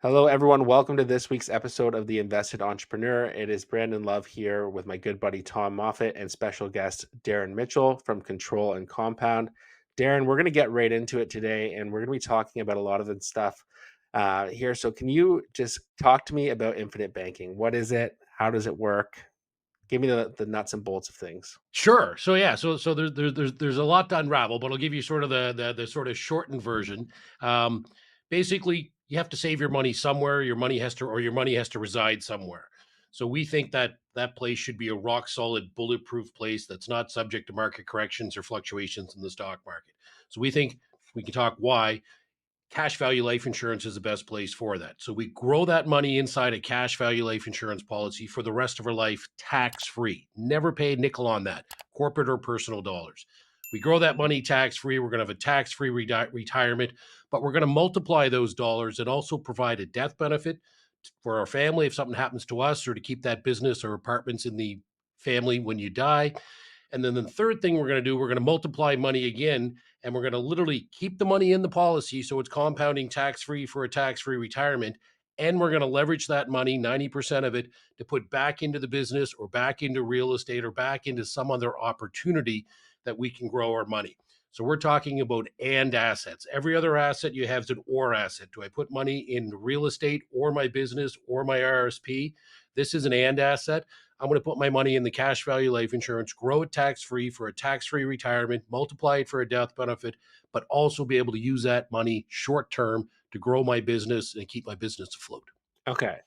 Hello, everyone. Welcome to this week's episode of The Invested Entrepreneur. It is Brandon Love here with my good buddy Tom Moffat and special guest Darren Mitchell from Control and Compound. Darren, we're going to get right into it today, and we're going to be talking about a lot of the stuff here. So, can you just talk to me about infinite banking? What is it? How does it work? Give me the nuts and bolts of things. Sure. So there's a lot to unravel, but I'll give you sort of the sort of shortened version. Um, Basically, you have to save your money somewhere. Your money has to reside somewhere. So we think that that place should be a rock solid, bulletproof place that's not subject to market corrections or fluctuations in the stock market. So we think we can talk why cash value life insurance is the best place for that. So we grow that money inside a cash value life insurance policy for the rest of our life, tax free. Never pay a nickel on that, corporate or personal dollars. We grow that money tax free. We're going to have a tax free retirement, but we're going to multiply those dollars and also provide a death benefit for our family if something happens to us, or to keep that business or apartments in the family when you die. And then the third thing we're going to do, we're going to multiply money again, and we're going to literally keep the money in the policy so it's compounding tax free for a tax free retirement. And we're going to leverage that money, 90% of it, to put back into the business or back into real estate or back into some other opportunity that we can grow our money. So we're talking about and assets. Every other asset you have is an or asset. Do I put money in real estate or my business or my RSP? This is an and asset. I'm going to put my money in the cash value life insurance, grow it tax free for a tax free retirement, multiply it for a death benefit, but also be able to use that money short term to grow my business and keep my business afloat. Okay.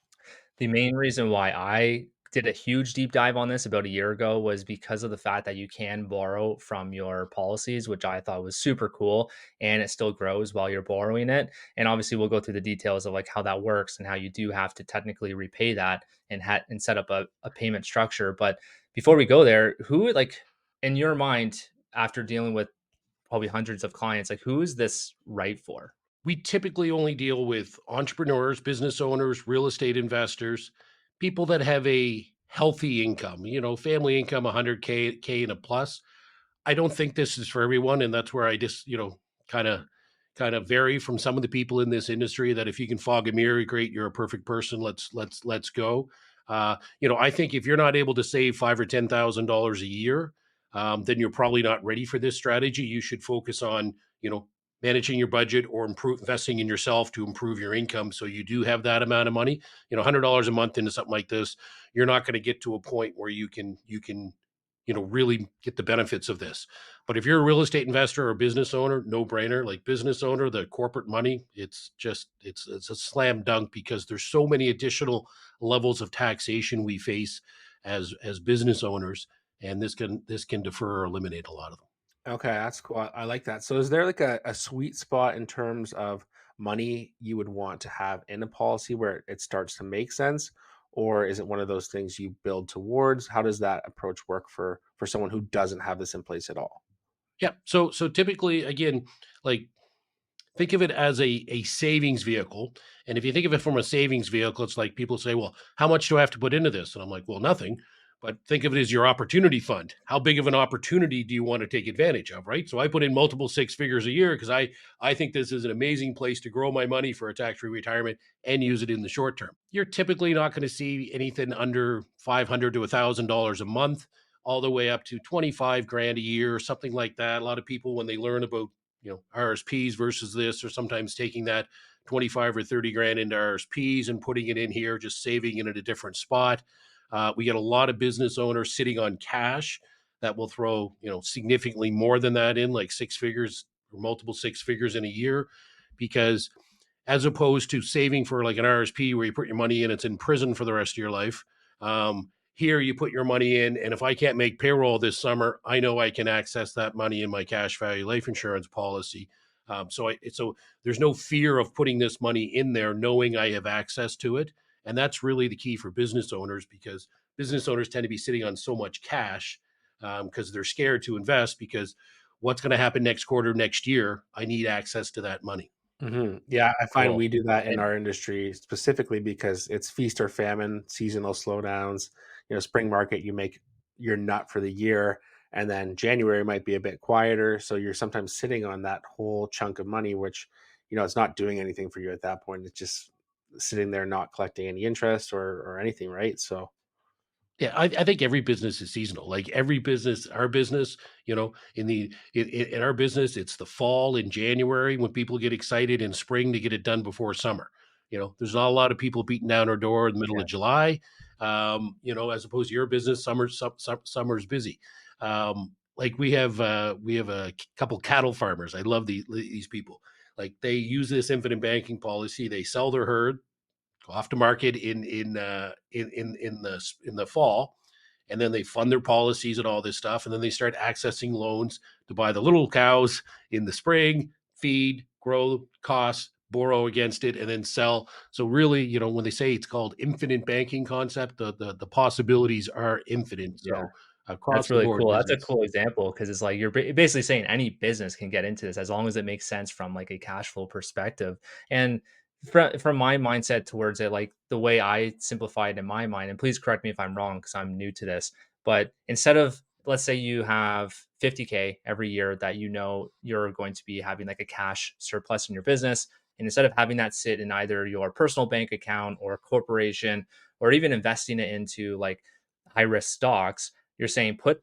The main reason why I did a huge deep dive on this about a year ago was because of the fact that you can borrow from your policies, which I thought was super cool, and it still grows while you're borrowing it. And obviously, we'll go through the details of like how that works and how you do have to technically repay that and set up a payment structure. But before we go there, who like in your mind, after dealing with probably hundreds of clients, like who is this right for? We typically only deal with entrepreneurs, business owners, real estate investors, people that have a healthy income, family income 100K and a plus. I don't think this is for everyone, and that's where I just, kind of kind of vary from some of the people in this industry that if you can fog a mirror, great, you're a perfect person. Let's go. I think if you're not able to save $5,000 or $10,000 a year, then you're probably not ready for this strategy. You should focus on, managing your budget or investing in yourself to improve your income. So you do have that amount of money, $100 a month into something like this. You're not going to get to a point where you can really get the benefits of this. But if you're a real estate investor or business owner, no brainer. Like business owner, the corporate money, it's a slam dunk because there's so many additional levels of taxation we face as business owners, and this can defer or eliminate a lot of them. Okay, that's cool. I like that. So is there like a sweet spot in terms of money you would want to have in a policy where it starts to make sense? Or is it one of those things you build towards? How does that approach work for someone who doesn't have this in place at all? Yeah. So typically, again, like think of it as a savings vehicle. And if you think of it from a savings vehicle, it's like people say, well, how much do I have to put into this? And I'm like, well, nothing. But think of it as your opportunity fund. How big of an opportunity do you want to take advantage of? Right. So I put in multiple six figures a year because I think this is an amazing place to grow my money for a tax-free retirement and use it in the short term. You're typically not going to see anything under $500 to $1,000 a month, all the way up to 25 grand a year, something like that. A lot of people, when they learn about RSPs versus this, or sometimes taking that 25 or 30 grand into RSPs and putting it in here, just saving it at a different spot. We get a lot of business owners sitting on cash that will throw, significantly more than that in, like six figures or multiple six figures in a year, because as opposed to saving for like an RSP where you put your money in, it's in prison for the rest of your life. Here, you put your money in, and if I can't make payroll this summer, I know I can access that money in my cash value life insurance policy. So there's no fear of putting this money in there, knowing I have access to it, and that's really the key for business owners, because business owners tend to be sitting on so much cash because they're scared to invest, because what's going to happen next quarter, next year? I need access to that money. Yeah, I find Cool. we do that in And our industry specifically because it's feast or famine, seasonal slowdowns. Spring market, you make your nut for the year, and then January might be a bit quieter. So you're sometimes sitting on that whole chunk of money, which, it's not doing anything for you at that point. It's just sitting there not collecting any interest or anything, right? So Yeah, I think every business is seasonal. Like every business, our business, in our business, it's the fall in January when people get excited, in spring to get it done before summer. There's not a lot of people beating down our door in the middle Yeah. of July. As opposed to your business, summer's busy. Like we have a couple cattle farmers. I love these people. Like they use this infinite banking policy. They sell their herd, go off to market in the fall, and then they fund their policies and all this stuff, and then they start accessing loans to buy the little cows in the spring, feed, grow, costs, borrow against it, and then sell. So really, when they say it's called infinite banking concept, the possibilities are infinite. Yeah. So across That's the really board cool. That's a business. cool example because it's like you're basically saying any business can get into this as long as it makes sense from like a cash flow perspective. And from my mindset towards it, like the way I simplify it in my mind, and please correct me if I'm wrong because I'm new to this, but instead of, let's say you have 50K every year that you know you're going to be having like a cash surplus in your business, and instead of having that sit in either your personal bank account or a corporation or even investing it into like high risk stocks, you're saying put,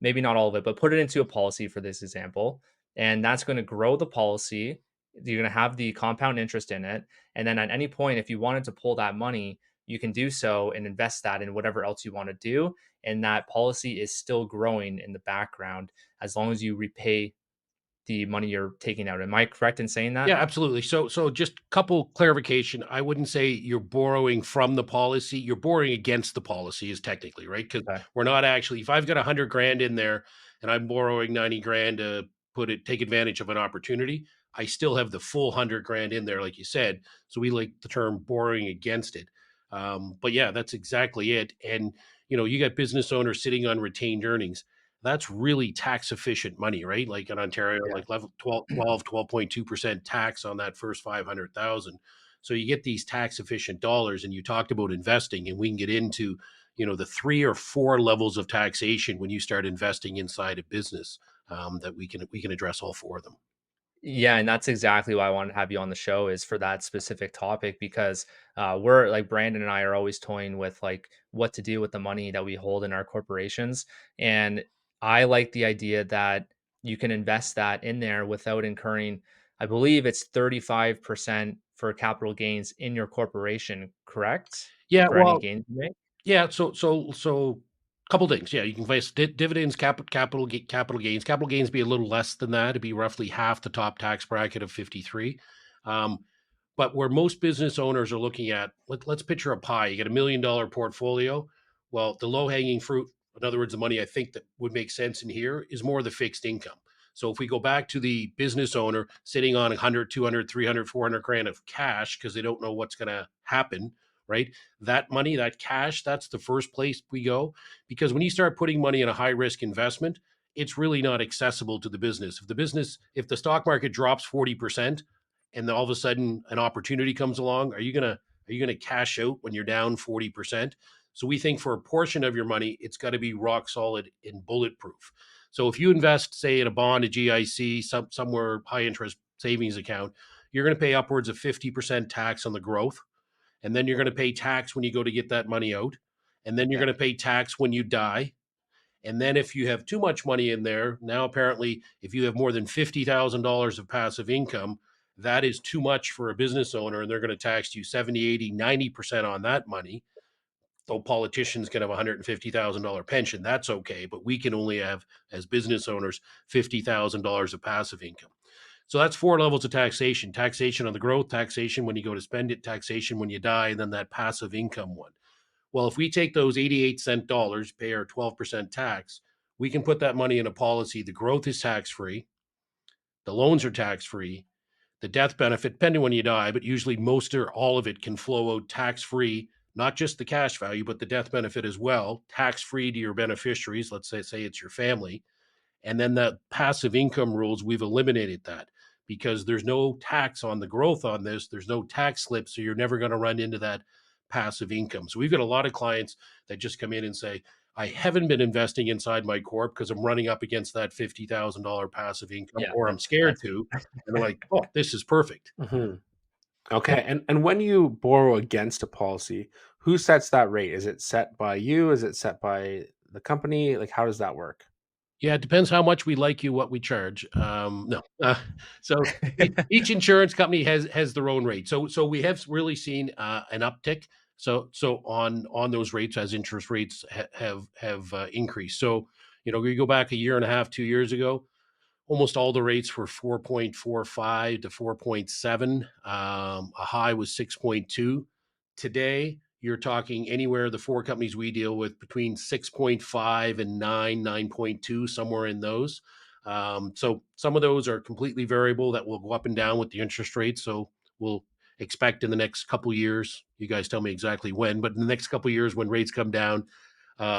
maybe not all of it, but put it into a policy for this example. And that's going to grow the policy. You're going to have the compound interest in it. And then at any point, if you wanted to pull that money, you can do so and invest that in whatever else you want to do. And that policy is still growing in the background as long as you repay the money you're taking out. Am I correct in saying that? Yeah, absolutely. So just couple clarification. I wouldn't say you're borrowing from the policy. You're borrowing against the policy is technically, right? Because Okay. we're not actually, if I've got 100 grand in there and I'm borrowing 90 grand to take advantage of an opportunity, I still have the full 100 grand in there, like you said. So we like the term borrowing against it. But yeah, that's exactly it. And you got business owners sitting on retained earnings. That's really tax efficient money, right? Like in Ontario, Yeah. like 12.2% tax on that first 500,000. So you get these tax efficient dollars, and you talked about investing, and we can get into, the 3 or 4 levels of taxation when you start investing inside a business, that we can address all 4 of them. Yeah, and that's exactly why I wanted to have you on the show is for that specific topic because we're like Brandon and I are always toying with like what to do with the money that we hold in our corporations. And I like the idea that you can invest that in there without incurring, I believe it's 35% for capital gains in your corporation, correct? Yeah, For any well, gains you make? yeah, so couple things. Yeah, you can place dividends, capital gains. Capital gains be a little less than that. It'd be roughly half the top tax bracket of 53. Um, but where most business owners are looking at, let's picture a pie. You get $1 million portfolio. Well, the low hanging fruit, in other words, the money I think that would make sense in here is more the fixed income. So if we go back to the business owner sitting on 100, 200, 300, 400 grand of cash because they don't know what's going to happen, right? That money, that cash, that's the first place we go. Because when you start putting money in a high risk investment, it's really not accessible to the business. If the stock market drops 40%, and then all of a sudden an opportunity comes along, are you gonna cash out when you're down 40%? So we think for a portion of your money, it's got to be rock solid and bulletproof. So if you invest, say, in a bond, a GIC, somewhere high interest savings account, you're going to pay upwards of 50% tax on the growth, and then you're going to pay tax when you go to get that money out, and then you're Yeah. going to pay tax when you die. And then if you have too much money in there, now apparently, if you have more than $50,000 of passive income, that is too much for a business owner, and they're going to tax you 70, 80, 90% on that money. Though politicians can have a $150,000 pension, that's okay. But we can only have, as business owners, $50,000 of passive income. So that's 4 levels of taxation: taxation on the growth, taxation when you go to spend it, taxation when you die, and then that passive income one. Well, if we take those 88-cent dollars, pay our 12% tax, we can put that money in a policy. The growth is tax free, the loans are tax free, the death benefit, depending when you die, but usually most or all of it can flow out tax free, not just the cash value, but the death benefit as well, tax free to your beneficiaries. Let's say it's your family. And then the passive income rules, we've eliminated that because there's no tax on the growth on this. There's no tax slip. So you're never going to run into that passive income. So we've got a lot of clients that just come in and say, I haven't been investing inside my corp because I'm running up against that $50,000 passive income, Yeah. or I'm scared That's to. And they're like, oh, this is perfect. mhm. Okay. And when you borrow against a policy, who sets that rate? Is it set by you? Is it set by the company? Like, how does that work? Yeah, it depends how much we like you, what we charge. No, so each insurance company has their own rate. So we have really seen an uptick. So on those rates as interest rates have increased. So we go back a year and a half, 2 years ago. Almost all the rates were 4.45 to 4.7. A high was 6.2. Today, you're talking anywhere the four companies we deal with between 6.5 and 9, 9.2, somewhere in those. So some of those are completely variable that will go up and down with the interest rate. So we'll expect in the next couple years, you guys tell me exactly when, but in the next couple years when rates come down,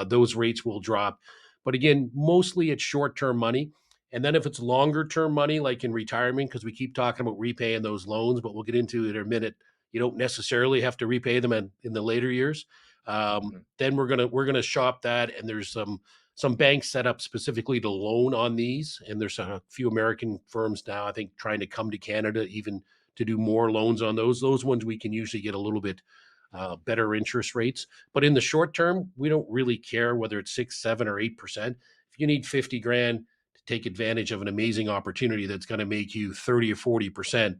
those rates will drop. But again, mostly it's short term money. And then if it's longer term money, like in retirement, because we keep talking about repaying those loans, but we'll get into it in a minute. You don't necessarily have to repay them in the later years. Mhm. Then we're gonna shop that, and there's some banks set up specifically to loan on these, and there's a few American firms now, I think, trying to come to Canada even to do more loans on those. Those ones we can usually get a little bit better interest rates. But in the short term, we don't really care whether it's 6, 7, or 8%. If you need 50 grand to take advantage of an amazing opportunity that's going to make you 30 or 40%,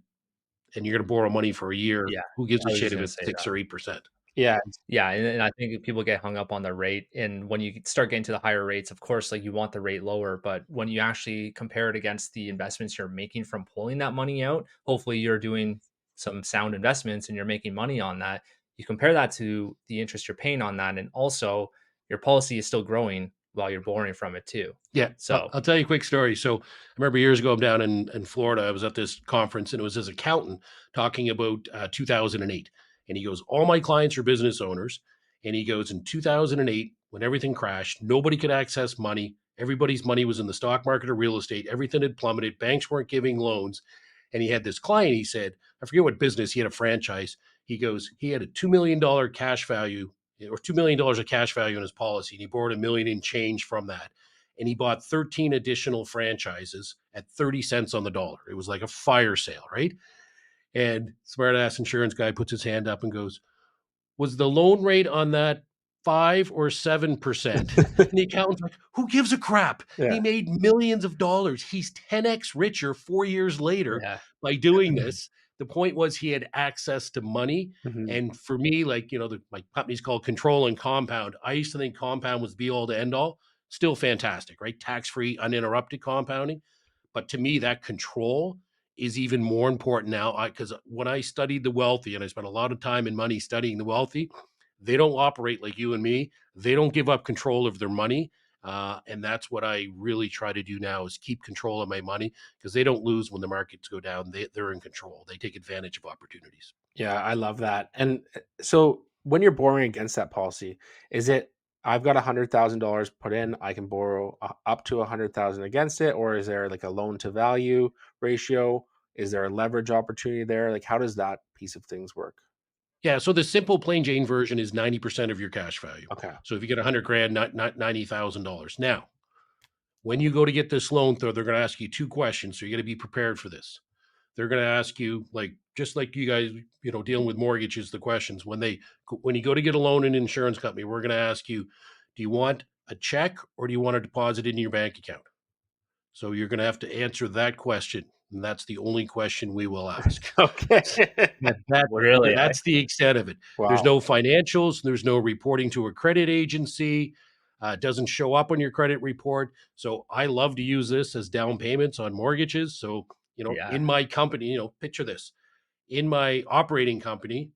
and you're going to borrow money for a year, Yeah, who gives a I was shit just if gonna it's say 6 or 8%? Yeah. Yeah, and I think people get hung up on the rate, and when you start getting to the higher rates, of course, like, you want the rate lower, but when you actually compare it against the investments you're making from pulling that money out, hopefully you're doing some sound investments and you're making money on that. You compare that to the interest you're paying on that, and also your policy is still growing while you're borrowing from it too. Yeah, So, I'll tell you a quick story. So I remember years ago, I'm down in Florida. I was at this conference, and it was his accountant talking about 2008. And he goes, "All my clients are business owners." And he goes, "In 2008, when everything crashed, nobody could access money. Everybody's money was in the stock market or real estate. Everything had plummeted. Banks weren't giving loans." And he had this client, he said, I forget what business, he had a franchise. He goes, he had a $2 million cash value or $2 million of cash value in his policy. And he borrowed a million in change from that, and he bought 13 additional franchises at 30 cents on the dollar. It was like a fire sale, right? And smart ass insurance guy puts his hand up and goes, "Was the loan rate on that 5 or 7%?" And the accountant's like, "Who gives a crap? Yeah. He made millions of dollars. He's 10x richer 4 years later yeah. by doing this." The point was he had access to money. Mhm. And for me, like, my company's called Control and Compound. I used to think compound was be all to end all. Still fantastic, right? Tax free, uninterrupted compounding. But to me, that control is even more important now. Because when I studied the wealthy, and I spent a lot of time and money studying the wealthy, they don't operate like you and me. They don't give up control of their money. And that's what I really try to do now is keep control of my money because they don't lose when the markets go down. They're in control. They take advantage of opportunities. Yeah, I love that. And so when you're borrowing against that policy, is it I've got $100,000 put in, I can borrow up to 100,000 against it, or is there like a loan to value ratio? Is there a leverage opportunity there? Like, how does that piece of things work? Yeah. So the simple plain Jane version is 90% of your cash value. Okay. So if you get 100 grand, not $90,000. Now, when you go to get this loan, though, they're going to ask you two questions. So you got to be prepared for this. They're going to ask you, like, just like you guys, dealing with mortgages, the questions when you go to get a loan in an insurance company, we're going to ask you, do you want a check or do you want to deposit in your bank account? So you're going to have to answer that question. And that's the only question we will ask. Okay. That that Really, that's the extent of it. There's Wow. no financials, there's no reporting to a credit agency, it doesn't show up on your credit report. So I love to use this as down payments on mortgages. So, yeah. in my company, picture this. In my operating company,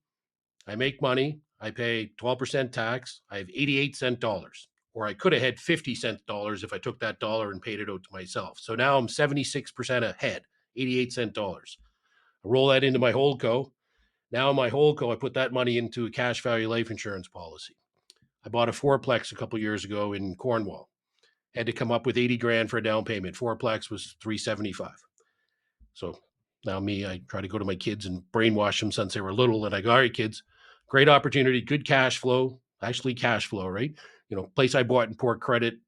I make money, I pay 12% tax, I have 88 cent dollars. Or I could have had 50 cent dollars if I took that dollar and paid it out to myself. So now I'm 76% ahead, 88 cent dollars. I roll that into my holdco. Now, in my holdco, I put that money into a cash value life insurance policy. I bought a fourplex a couple of years ago in Cornwall. Had to come up with 80 grand for a down payment. Fourplex was 375. So now I try to go to my kids and brainwash them since they were little. And I go, all right, kids, great opportunity, good cash flow, actually cash flow, right? Place I bought in Port Credit,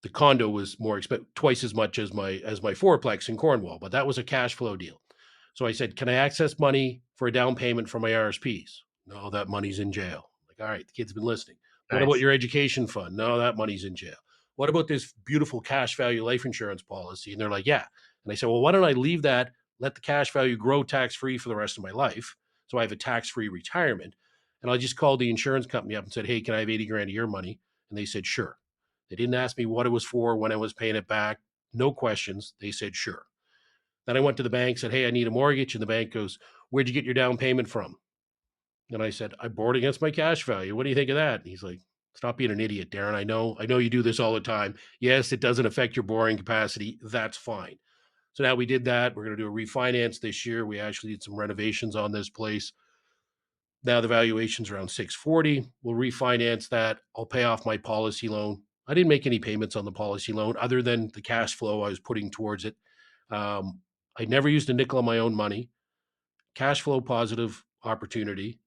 the condo was more expensive, twice as much as my fourplex in Cornwall, but that was a cash flow deal. So I said, can I access money for a down payment for my RSPs? No, that money's in jail. Like, all right, the kid's been listening. What about Nice. your education fund? No, that money's in jail. What about this beautiful cash value life insurance policy? And they're like, yeah. And I said, well, why don't I leave that, let the cash value grow tax free for the rest of my life? So I have a tax free retirement. And I just called the insurance company up and said, hey, can I have 80 grand of your money? And they said, sure. They didn't ask me what it was for, when I was paying it back. No questions. They said, sure. Then I went to the bank, said, hey, I need a mortgage. And the bank goes, where'd you get your down payment from? And I said, I borrowed against my cash value. What do you think of that? And he's like, stop being an idiot, Darren. I know you do this all the time. Yes, it doesn't affect your borrowing capacity. That's fine. So now we did that. We're going to do a refinance this year. We actually did some renovations on this place. Now the valuation's around 640. We'll refinance that. I'll pay off my policy loan. I didn't make any payments on the policy loan other than the cash flow I was putting towards it. I never used a nickel of my own money. Cash flow positive opportunity,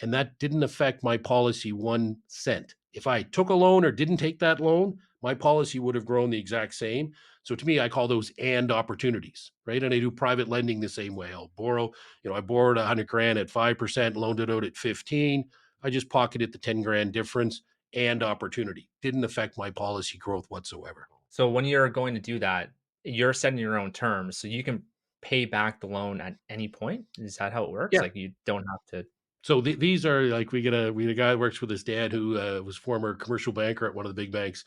and that didn't affect my policy 1 cent. If I took a loan or didn't take that loan, my policy would have grown the exact same. So to me, I call those and opportunities, right? And I do private lending the same way. I'll borrow, I borrowed 100 grand at 5%, loaned it out at 15. I just pocketed the 10 grand difference and opportunity. Didn't affect my policy growth whatsoever. So when you're going to do that, you're setting your own terms, so you can pay back the loan at any point. Is that how it works? Yeah. Like you don't have to. So these are like we had a guy who works with his dad who was former commercial banker at one of the big banks,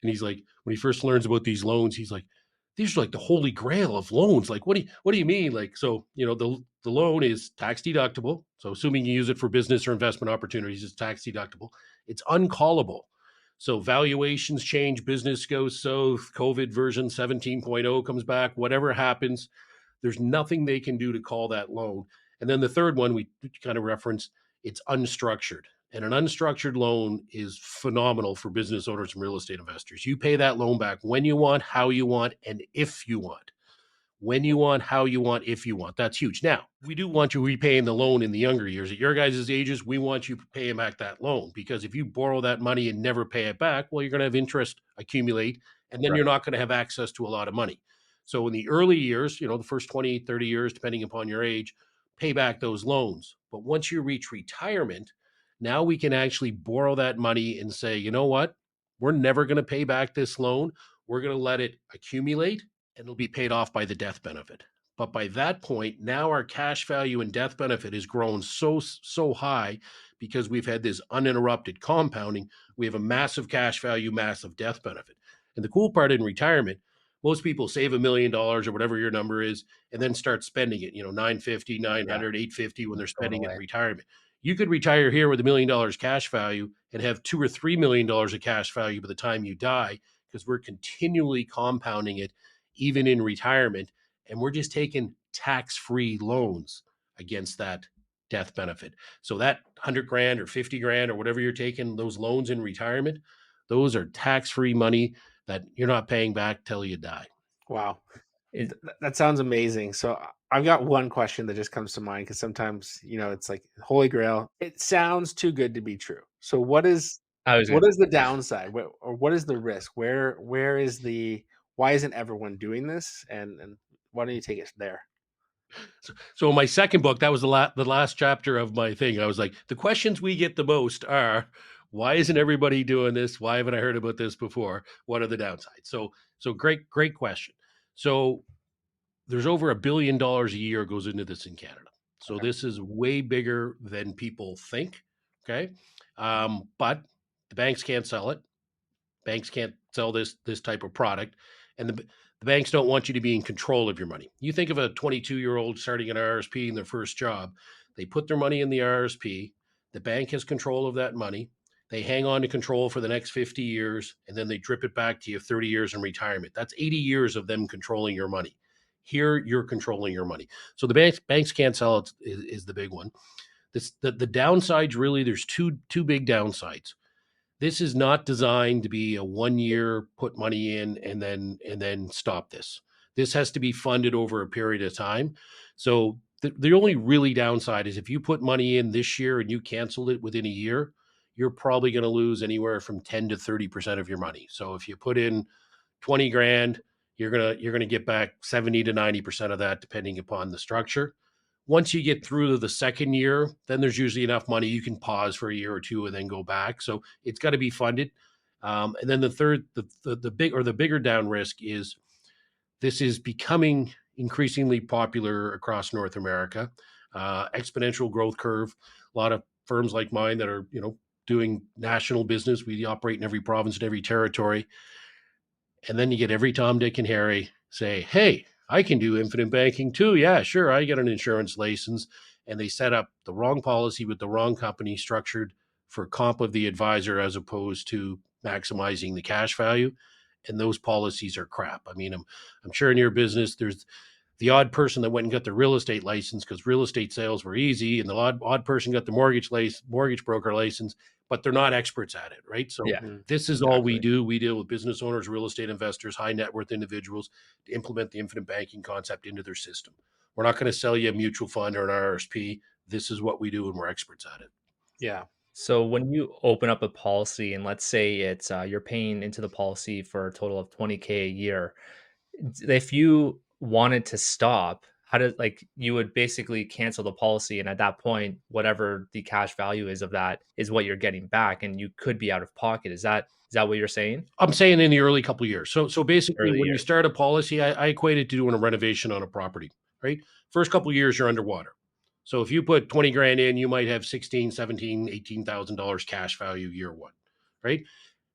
and he's like when he first learns about these loans, he's like, these are like the holy grail of loans. Like what do you mean? Like so the loan is tax deductible. So assuming you use it for business or investment opportunities, it's tax deductible. It's uncallable. So valuations change, business goes south, COVID version 17.0 comes back, whatever happens, there's nothing they can do to call that loan. And then the third one we kind of referenced, it's unstructured. And an unstructured loan is phenomenal for business owners and real estate investors. You pay that loan back when you want, how you want, and if you want. When you want, how you want, if you want. That's huge. Now, we do want you repaying the loan in the younger years. At your guys' ages, we want you paying back that loan because if you borrow that money and never pay it back, well, you're going to have interest accumulate, and then Right. you're not going to have access to a lot of money. So in the early years, the first 20, 30 years, depending upon your age, pay back those loans. But once you reach retirement, now we can actually borrow that money and say, you know what? We're never going to pay back this loan. We're going to let it accumulate and it'll be paid off by the death benefit. But by that point, now our cash value and death benefit has grown so high because we've had this uninterrupted compounding. We have a massive cash value, massive death benefit. And the cool part in retirement, most people save $1 million or whatever your number is, and then start spending it, 950, Yeah. 900, 850 when they're Going spending it in away. retirement. You could retire here with $1 million cash value and have $2 or $3 million of cash value by the time you die because we're continually compounding it even in retirement. And we're just taking tax-free loans against that death benefit. So that 100 grand or 50 grand or whatever you're taking, those loans in retirement, those are tax-free money that you're not paying back till you die. Wow. Is That sounds amazing. So I've got one question that just comes to mind because sometimes, it's like holy grail. It sounds too good to be true. So I was what gonna. is the downside? Or what is the risk? Where is why isn't everyone doing this? And why don't you take it there? So in my second book, that was the last chapter of my thing. I was like, the questions we get the most are, why isn't everybody doing this? Why haven't I heard about this before? What are the downsides? So great question. So there's over $1 billion a year goes into this in Canada. So Okay. this is way bigger than people think. Okay. But the banks can't sell it. Banks can't sell this type of product, and the banks don't want you to be in control of your money. You think of a 22-year-old starting an RSP in their first job. They put their money in the RSP. The bank has control of that money. They hang on to control for the next 50 years, and then they drip it back to you 30 years in retirement. That's 80 years of them controlling your money. Here, you're controlling your money. So the banks can't sell it is the big one. The downsides really, there's two big downsides. This is not designed to be a 1 year put money in and then stop this. This has to be funded over a period of time. So the only really downside is if you put money in this year and you canceled it within a year, you're probably going to lose anywhere from 10 to 30% of your money. So if you put in 20 grand, you're gonna get back 70 to 90% of that, depending upon the structure. Once you get through to the second year, then there's usually enough money you can pause for a year or two and then go back. So it's got to be funded. And then the third, the bigger down risk is this is becoming increasingly popular across North America. Exponential growth curve. A lot of firms like mine that are doing national business. We operate in every province and every territory. And then you get every Tom, Dick, and Harry say, "Hey, I can do infinite banking too. Yeah, sure. I get an insurance license." And they set up the wrong policy with the wrong company structured for comp of the advisor as opposed to maximizing the cash value. And those policies are crap. I mean, I'm sure in your business, there's the odd person that went and got the real estate license because real estate sales were easy, and the odd person got the mortgage broker license, but they're not experts at it, right? So Yeah, Mhm. this is all we exactly. do. We deal with business owners, real estate investors, high net worth individuals to implement the infinite banking concept into their system. We're not going to sell you a mutual fund or an RSP. This is what we do, and we're experts at it. Yeah. So when you open up a policy and let's say it's you're paying into the policy for a total of 20K a year, if you wanted to stop, how does like you would basically cancel the policy and at that point whatever the cash value is of that is what you're getting back and you could be out of pocket. Is that what you're saying? I'm saying in the early couple of years. So basically, Early when you years. start a policy, I equate it to doing a renovation on a property, right? First couple of years, you're underwater. So if you put 20 grand in, you might have 16, 17, $18,000 cash value year one, right?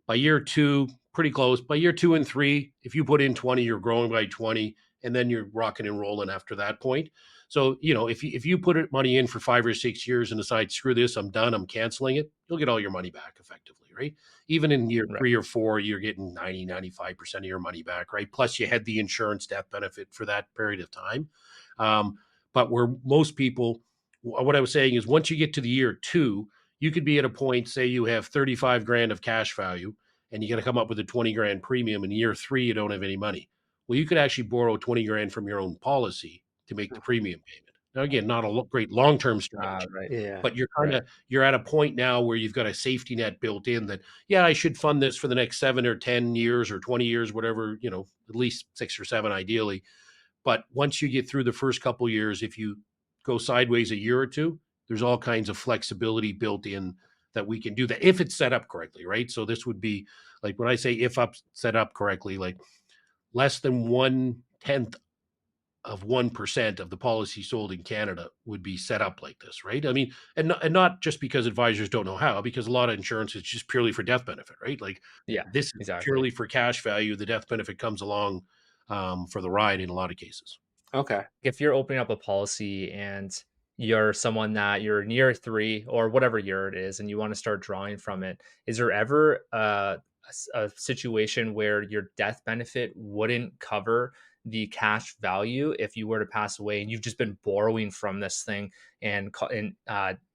By year two, pretty close. By year 2 and 3, if you put in 20, you're growing by 20, and then you're rocking and rolling after that point. So, if you put money in for 5 or 6 years and decide, screw this, I'm done, I'm canceling it, you'll get all your money back effectively, right? Even in year Right. 3 or 4, you're getting 90, 95% of your money back, right? Plus, you had the insurance death benefit for that period of time. Um, but where most people, what I was saying is once you get to the year 2, you could be at a point, say you have 35 grand of cash value and you got to come up with a 20 grand premium. In year 3, you don't have any money. Well, you could actually borrow 20 grand from your own policy to make the Mhm. premium payment. Now, again, not a great long-term Ah, strategy, right. Yeah. but Right. you're at a point now where you've got a safety net built in that, yeah, I should fund this for the next 7 or 10 years or 20 years, whatever, at least 6 or 7 ideally. But once you get through the first couple of years, if you go sideways a year or two, there's all kinds of flexibility built in that we can do that if it's set up correctly, right? So this would be like when I say if up set up correctly, like less than 1/10 of 1% of the policy sold in Canada would be set up like this, right? I mean, and not just because advisors don't know how, because a lot of insurance is just purely for death benefit, right? Like Yeah, this is exactly. purely for cash value. The death benefit comes along for the ride in a lot of cases. Okay. If you're opening up a policy and you're someone that you're near 3 or whatever year it is and you want to start drawing from it, is there ever a situation where your death benefit wouldn't cover the cash value if you were to pass away and you've just been borrowing from this thing and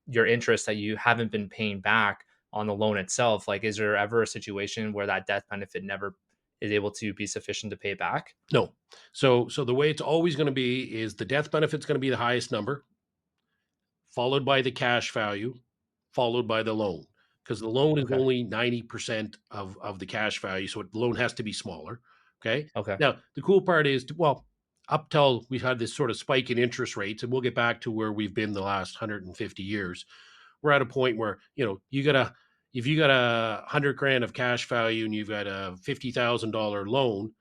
your interest that you haven't been paying back on the loan itself? Like, is there ever a situation where that death benefit never is able to be sufficient to pay back? No. So the way it's always going to be is the death benefit's going to be the highest number, followed by the cash value, followed by the loan. Because the loan is Okay. only 90% of the cash value. So the loan has to be smaller. Okay. Okay. Now, the cool part is, well, up till we've had this sort of spike in interest rates, and we'll get back to where we've been the last 150 years. We're at a point where, if you got 100 grand of cash value and you've got a $50,000 loan,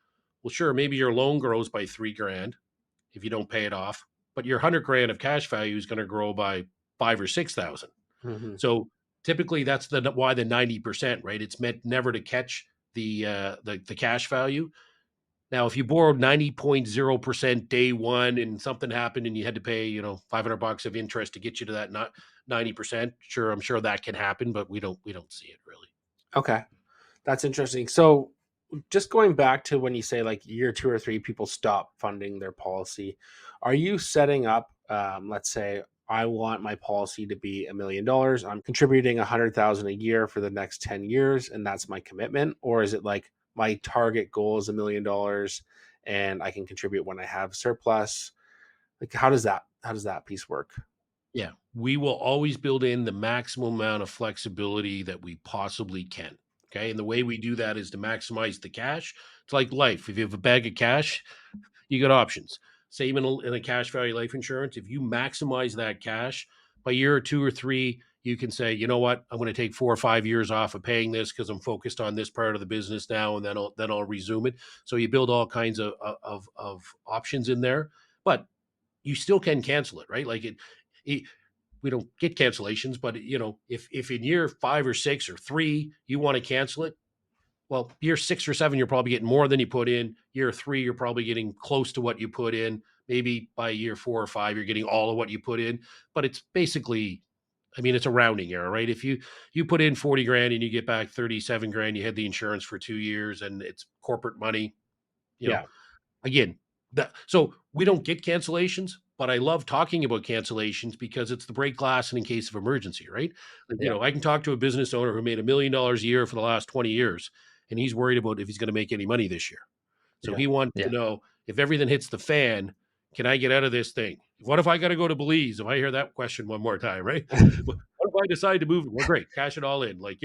well, sure, maybe your loan grows by 3 grand if you don't pay it off, but your 100 grand of cash value is going to grow by 5 or 6 thousand. Mhm. So typically that's why the 90%, right? It's meant never to catch the cash value. Now, if you borrowed 90.0% day one and something happened and you had to pay, $500 of interest to get you to that not 90%, sure, I'm sure that can happen, but we don't see it really. Okay. That's interesting. So, just going back to when you say like year 2 or 3, people stop funding their policy, are you setting up, let's say, I want my policy to be $1 million. I'm contributing 100,000 a year for the next 10 years, and that's my commitment, or is it like my target goal is $1 million, and I can contribute when I have surplus? Like, how does that piece work? Yeah, we will always build in the maximum amount of flexibility that we possibly can. Okay. And the way we do that is to maximize the cash. It's like life. If you have a bag of cash, you got options. Same in a cash value life insurance. If you maximize that cash by year or two or three, you can say, you know what, I'm going to take 4 or 5 years off of paying this because I'm focused on this part of the business now, and then I'll resume it. So you build all kinds of options in there, but you still can cancel it, right? It we don't get cancellations, but if in year 5 or 6 or 3 you want to cancel it, well, year 6 or 7, you're probably getting more than you put in. Year 3, you're probably getting close to what you put in. Maybe by year 4 or 5, you're getting all of what you put in. But it's basically, I mean, it's a rounding error, right? If you put in 40 grand and you get back 37 grand, you had the insurance for 2 years and it's corporate money, you know, Yeah. again, so we don't get cancellations, but I love talking about cancellations because it's the break glass and in case of emergency, right? Like, Yeah. I can talk to a business owner who made $1 million a year for the last 20 years, and he's worried about if he's going to make any money this year. So Yeah. he wants to Yeah. know, if everything hits the fan, can I get out of this thing? What if I got to go to Belize? If I hear that question one more time, right? What if I decide to move? Well, great, cash it all in. Like,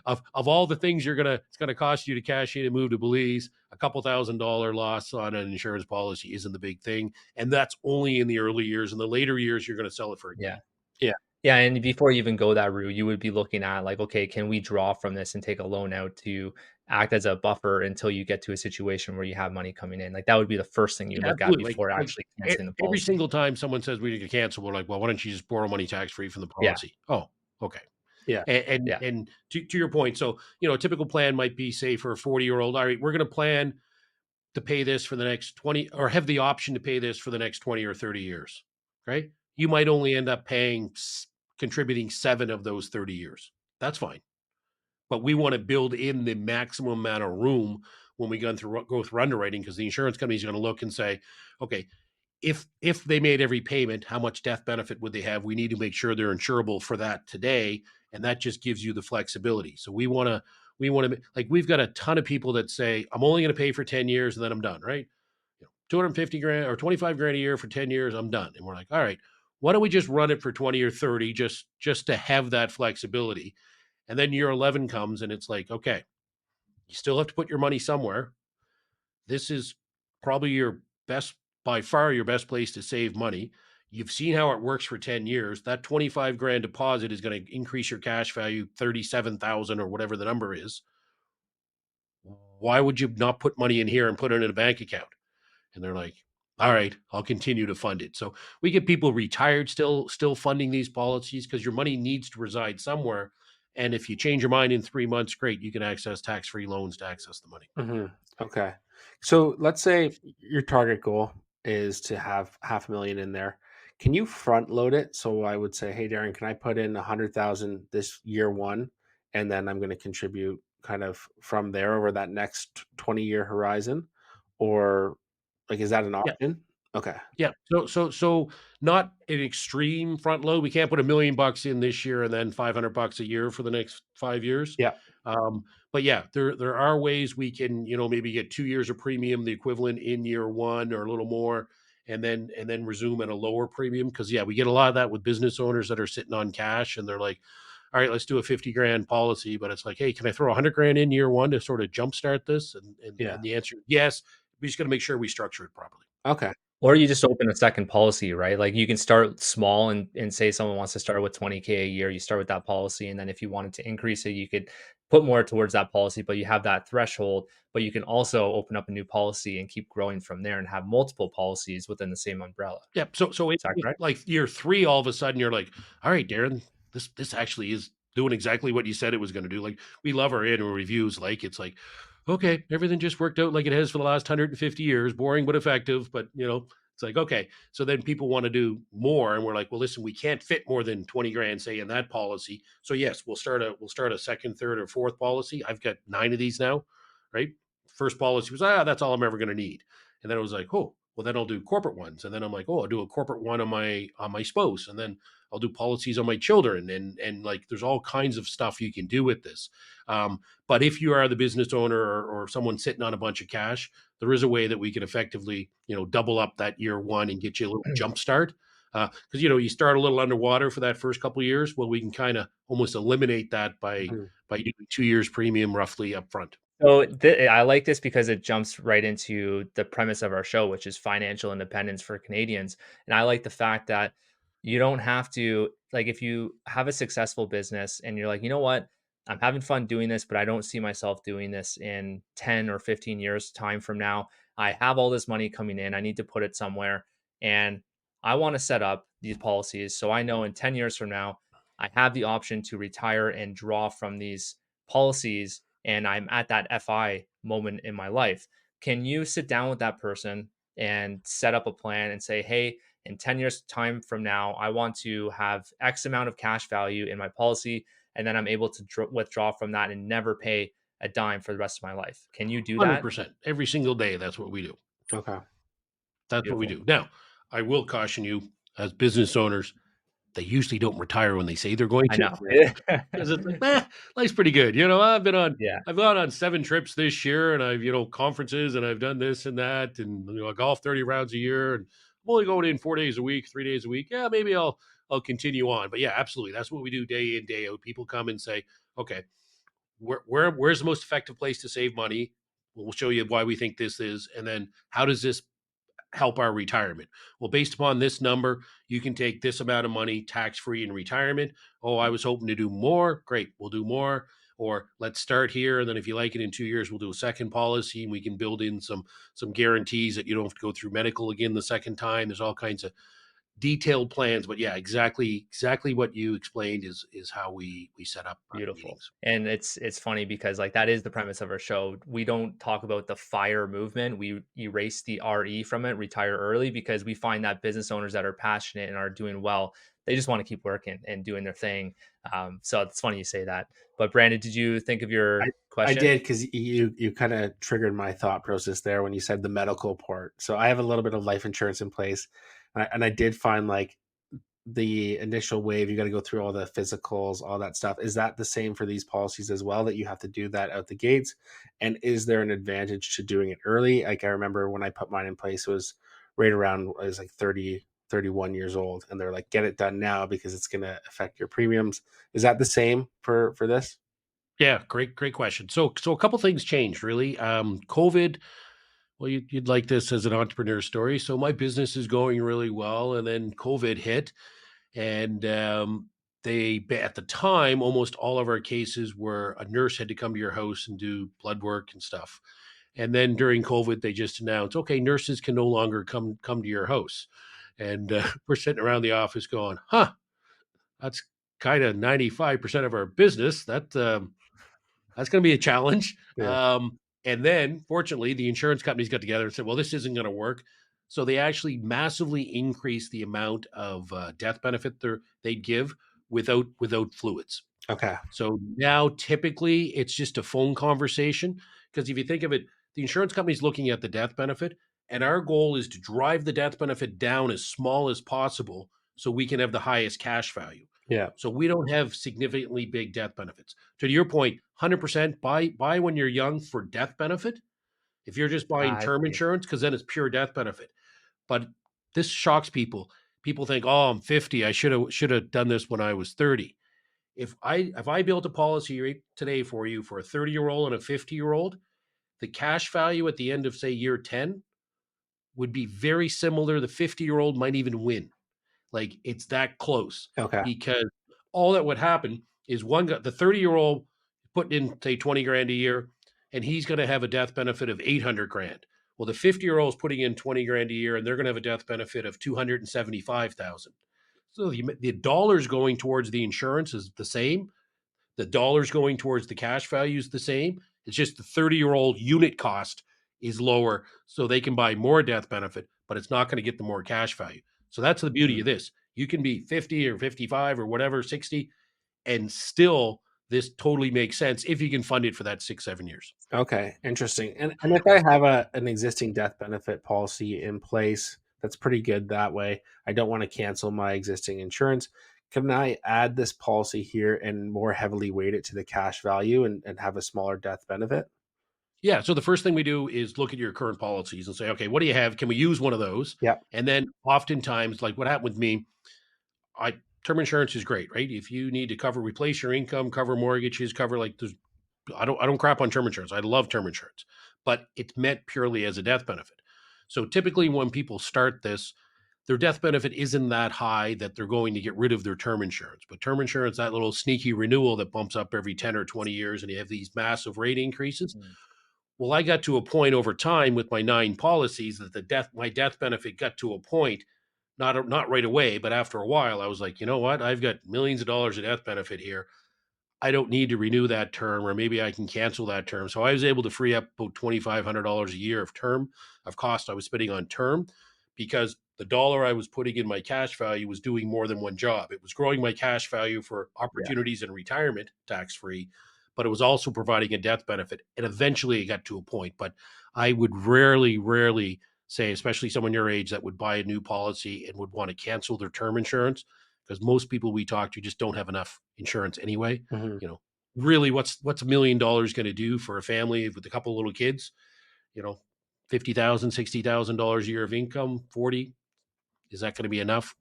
of all the things it's gonna cost you to cash in and move to Belize, a couple $1,000 loss on an insurance policy isn't the big thing, and that's only in the early years. In the later years, you're gonna sell it for a Yeah. gain. Yeah. Yeah, and before you even go that route, you would be looking at like, okay, can we draw from this and take a loan out to act as a buffer until you get to a situation where you have money coming in? Like that would be the first thing you Yeah, look at absolutely. before actually canceling the Every policy. single time someone says we need to cancel, we're like, well, why don't you just borrow money tax free from the Yeah, policy? Oh, okay. Yeah. yeah, And to your point, so a typical plan might be, say, for a 40-year-old. All right, we're going to plan to pay this for the next 20, or have the option to pay this for the next 20 or 30 years. Right? You might only end up contributing 7 of those 30 years. That's fine. But we want to build in the maximum amount of room when we go through underwriting, because the insurance company is going to look and say, okay, if they made every payment, how much death benefit would they have? We need to make sure they're insurable for that today, and that just gives you the flexibility. So we want to like, we've got a ton of people that say, I'm only going to pay for 10 years and then I'm done, right? 250 grand or 25 grand a year for 10 years, I'm done. And we're like, all right, why don't we just run it for 20 or 30, just to have that flexibility? And then year 11 comes and it's like, okay, you still have to put your money somewhere. This is probably by far your best place to save money. You've seen how it works for 10 years. That 25 grand deposit is going to increase your cash value 37,000 or whatever the number is. Why would you not put money in here and put it in a bank account? And they're like, all right, I'll continue to fund it. So we get people retired still funding these policies, because your money needs to reside somewhere. And if you change your mind in 3 months, great, you can access tax-free loans to access the money. Hmm. Okay. So let's say your target goal is to have 500,000 in there. Can you front load it? So I would say, hey, Darren, can I put in 100,000 this year one, and then I'm going to contribute kind of from there over that next 20-year horizon, or like, is that an Yeah. option? Okay. Yeah. So not an extreme front load. We can't put $1 million in this year and then $500 a year for the next 5 years. Yeah. But yeah, there are ways we can, maybe get 2 years of premium, the equivalent in year one or a little more, and then resume at a lower premium. Because yeah, we get a lot of that with business owners that are sitting on cash and they're like, all right, let's do a 50 grand policy. But it's like, hey, can I throw 100 grand in year one to sort of jumpstart this? Yeah. And the answer is yes. We just got to make sure we structure it properly. Okay. or you just open a second policy, right? Like you can start small and say someone wants to start with 20K a year, you start with that policy, and then if you wanted to increase it, you could put more towards that policy, but you have that threshold. But you can also open up a new policy and keep growing from there and have multiple policies within the same umbrella. Yeah. So Is that correct? like year 3, all of a sudden you're like, all right, Darren, this actually is doing exactly what you said it was going to do. Like, we love our annual reviews. Like, it's like, okay, everything just worked out like it has for the last 150 years, boring but effective. But it's like, okay. So then people want to do more, and we're like, well, listen, we can't fit more than 20 grand, say, in that policy. So yes, we'll start a second, third, or fourth policy. I've got 9 of these now, right? First policy was, that's all I'm ever going to need. And then it was like, oh, well, then I'll do corporate ones. And then I'm like, oh, I'll do a corporate one on my spouse. And then I'll do policies on my children. And like, there's all kinds of stuff you can do with this. But if you are the business owner, or someone sitting on a bunch of cash, there is a way that we can effectively, double up that year one and get you a little jump start. Because you start a little underwater for that first couple of years. Well, we can kind of almost eliminate that by doing 2 years premium roughly up front. So I like this because it jumps right into the premise of our show, which is financial independence for Canadians. And I like the fact that you don't have to, like, if you have a successful business and you're like, you know what, I'm having fun doing this, but I don't see myself doing this in 10 or 15 years time from now. I have all this money coming in. I need to put it somewhere. And I want to set up these policies so I know in 10 years from now, I have the option to retire and draw from these policies, and I'm at that FI moment in my life. Can you sit down with that person and set up a plan and say, hey, in 10 years time from now, I want to have X amount of cash value in my policy, and then I'm able to withdraw from that and never pay a dime for the rest of my life. Can you do that? 100% every single day. That's what we do. Okay. That's what we Beautiful. do. Now, I will caution you as business owners, they usually don't retire when they say they're going I to. know. Because it's like, life's pretty good. Yeah, I've gone on 7 trips this year, and I've, conferences, and I've done this and that, and I golf 30 rounds a year, and I'm only going in 4 days a week, 3 days a week. Yeah, maybe I'll continue on. But yeah, absolutely. That's what we do day in, day out. People come and say, okay, where's the most effective place to save money? We'll show you why we think this is, and then how does this help our retirement? Well, based upon this number, you can take this amount of money tax free in retirement. Oh, I was hoping to do more. Great, we'll do more. Or let's start here, and then if you like it in 2 years, we'll do a second policy, and we can build in some guarantees that you don't have to go through medical again the second time. There's all kinds of detailed plans, but yeah, exactly what you explained is how we set up our beautiful. meetings. And it's funny because, like, that is the premise of our show. We don't talk about the FIRE movement. We erase the RE from it, retire early, because we find that business owners that are passionate and are doing well, they just want to keep working and doing their thing. So it's funny you say that. But Brandon, did you think of I your I question? did, because you kind of triggered my thought process there when you said the medical part. So I have a little bit of life insurance in place, and I did find, like, the initial wave, you got to go through all the physicals, all that stuff. Is that the same for these policies as well, that you have to do that out the gates? And is there an advantage to doing it early? Like, I remember when I put mine in place, it was right around, I was like 30, 31 years old, and they're like, get it done now because it's going to affect your premiums. Is that the same for this? Yeah, great question. So a couple things changed really. COVID. Well, you'd like this as an entrepreneur story. So my business is going really well, and then COVID hit, and at the time, almost all of our cases were a nurse had to come to your house and do blood work and stuff. And then during COVID, they just announced, okay, nurses can no longer come to your house, and we're sitting around the office going, huh, that's kind of 95% of our business. That's going to be a challenge. Yeah. And then, fortunately, the insurance companies got together and said, well, this isn't going to work. So they actually massively increased the amount of death benefit they'd give without fluids. Okay. So now typically it's just a phone conversation. Because if you think of it, the insurance company's looking at the death benefit, and our goal is to drive the death benefit down as small as possible so we can have the highest cash value. Yeah. So we don't have significantly big death benefits. To your point, 100% buy when you're young for death benefit. If you're just buying I term see. insurance, because then it's pure death benefit. But this shocks people. People think, "Oh, I'm 50. I should have done this when I was 30." If I built a policy right today for you for a 30-year-old and a 50-year-old, the cash value at the end of say year 10 would be very similar. The 50-year-old might even win. Like it's that close Okay. because all that would happen is one guy, the 30-year-old putting in say 20 grand a year, and he's going to have a death benefit of 800 grand. Well, the 50-year-old is putting in 20 grand a year, and they're going to have a death benefit of 275,000. So the dollars going towards the insurance is the same. The dollars going towards the cash value is the same. It's just the 30-year-old unit cost is lower, so they can buy more death benefit, but it's not going to get the more cash value. So that's the beauty Mhm. of this. You can be 50 or 55 or whatever, 60, and still this totally makes sense if you can fund it for that 6, 7 years. Okay, interesting. And if I have an existing death benefit policy in place, that's pretty good that way. I don't want to cancel my existing insurance. Can I add this policy here and more heavily weight it to the cash value and have a smaller death benefit? Yeah. So the first thing we do is look at your current policies and say, okay, what do you have? Can we use one of those? Yep. And then oftentimes, like what happened with me, I term insurance is great, right? If you need to replace your income, cover mortgages, cover like there's I don't crap on term insurance. I love term insurance, but it's meant purely as a death benefit. So typically when people start this, their death benefit isn't that high that they're going to get rid of their term insurance. But term insurance, that little sneaky renewal that bumps up every 10 or 20 years and you have these massive rate increases. Mm. Well, I got to a point over time with my 9 policies that my death benefit got to a point, not right away, but after a while, I was like, you know what? I've got millions of dollars of death benefit here. I don't need to renew that term, or maybe I can cancel that term. So I was able to free up about $2,500 a year of cost I was spending on term, because the dollar I was putting in my cash value was doing more than one job. It was growing my cash value for Yeah. opportunities in retirement, tax free, but it was also providing a death benefit. And eventually it got to a point, but I would rarely say, especially someone your age that would buy a new policy and would want to cancel their term insurance, because most people we talk to just don't have enough insurance anyway. Hmm. You know, really, what's $1 million going to do for a family with a couple of little kids? You know, 50,000, $60,000 a year of income, 40. Is that going to be enough?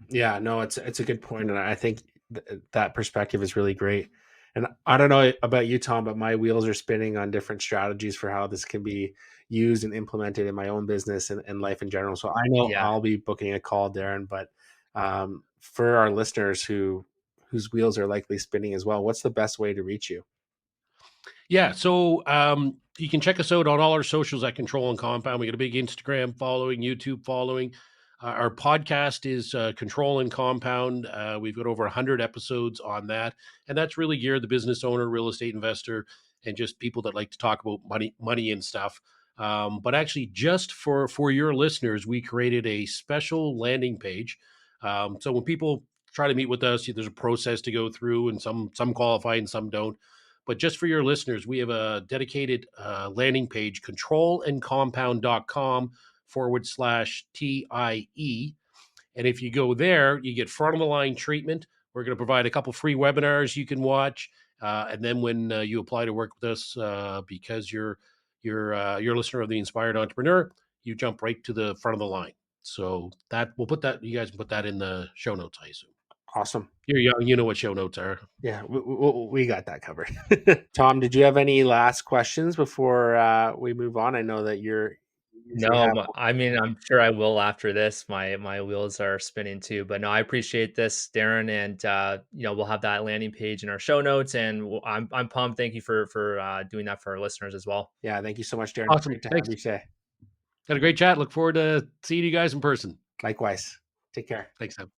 Yeah, no, it's a good point, and I think that perspective is really great. And I don't know about you, Tom, but my wheels are spinning on different strategies for how this can be used and implemented in my own business and life in general. So I know Yeah. I'll be booking a call, Darren, but for our listeners whose wheels are likely spinning as well, what's the best way to reach you? Yeah. So you can check us out on all our socials at Control and Compound. We got a big Instagram following, YouTube following. Our podcast is Control and Compound. We've got over 100 episodes on that. And that's really geared the business owner, real estate investor, and just people that like to talk about money and stuff. But actually, just for your listeners, we created a special landing page. So when people try to meet with us, there's a process to go through, and some qualify and some don't. But just for your listeners, we have a dedicated landing page, controlandcompound.com/TIE. And if you go there, you get front of the line treatment. We're going to provide a couple free webinars you can watch. And then when you apply to work with us, because you're a listener of the Inspired Entrepreneur, you jump right to the front of the line. So that we'll put that, you guys can put that in the show notes, I assume. Awesome. You're young, you know what show notes are. Yeah, we got that covered. Tom, did you have any last questions before we move on? I know that you usually No, have. I mean, I'm sure I will after this. My wheels are spinning too. But no, I appreciate this, Darren, and we'll have that landing page in our show notes. And I'm pumped. Thank you for doing that for our listeners as well. Yeah, thank you so much, Darren. Awesome. Great to have Thanks. you today. Had a great chat. Look forward to seeing you guys in person. Likewise. Take care. Thanks, Sam.